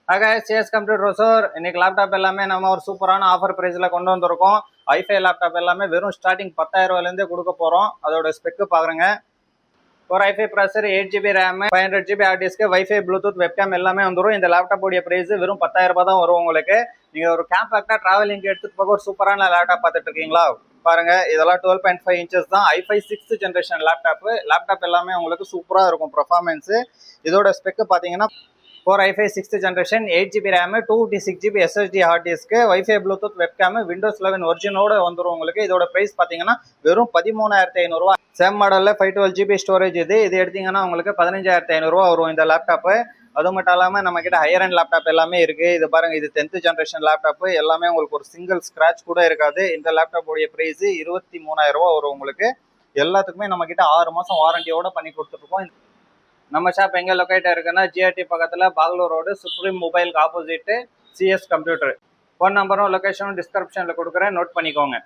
CS computer roster இன்னைக்கு laptop எல்லாமே நம்ம ஒரு சூப்பரான ஆஃபர் பிரைஸ்ல கொண்டு வந்திருக்கோம். ஐஃபை லேப்டாப் எல்லாமே வெறும் ஸ்டார்டிங் 10,000 ரூபாயிலேருந்தே கொடுக்க போறோம். அதோட ஸ்பெக்கு பாக்குறேங்க. ஒரு ஐஃபை ப்ராசர் 8GB RAM 500GB hard disk wifi Bluetooth webcam எல்லாமே வந்துடும். இந்த லேப்டாப்போடைய பிரைஸ் வெறும் 10,000 ரூபாய் தான் வரும் உங்களுக்கு. நீங்க ஒரு கேம்பேக்டா டிராவலிங் எடுத்துட்டு போக ஒரு சூப்பரான லேப்டாப் பார்த்துட்டு இருக்கீங்களா? பாருங்க, இதெல்லாம் 12.5 இன்ச்சஸ் தான். ஐஃபை 6th ஜென்ரேஷன் லேப்டாப் எல்லாமே உங்களுக்கு சூப்பரா இருக்கும் பெர்ஃபார்மன்ஸ். இதோட ஸ்பெக்கு பாத்தீங்கன்னா Core i5 6th generation 8GB RAM 256GB SSD hard disk wifi Bluetooth webcam Windows 11 ஒரிஜினோட வந்துடும் உங்களுக்கு. இதோட பிரைஸ் பாத்தீங்கன்னா வெறும் 13,500 ரூபாய். சேம் மாடல்ல 512GB ஸ்டோரேஜ் இது எடுத்தீங்கன்னா உங்களுக்கு 15,500 ரூபாய் வரும் இந்த லேப்டாப். அது மட்டும் இல்லாம நம்ம கிட்ட ஹையர் அண்ட் லேப்டாப் எல்லாமே இருக்கு. இது பாருங்க, இது 10th ஜென்ரேஷன் லேப்டாப் எல்லாமே உங்களுக்கு ஒரு சிங்கிள் ஸ்கிராச் கூட இருக்காது. இந்த லேப்டாப் உடைய பிரைஸ் 23,000 ரூபாய் வரும் உங்களுக்கு. எல்லாத்துக்குமே நம்ம கிட்ட 6 மாசம் வாரண்டியோட பண்ணி கொடுத்துருக்கோம். நம்ம ஷாப் எங்க லொக்கேட் இருக்குன்னா GRT பக்கத்துல பாகலூர் ரோடு சுப்ரீம் மொபைலுக்கு ஆப்போசிட் CS கம்ப்யூட்டர். ஃபோன் நம்பரும் லொகேஷனும் டிஸ்கிரிப்ஷன்ல கொடுக்குறேன், நோட் பண்ணிக்கோங்க.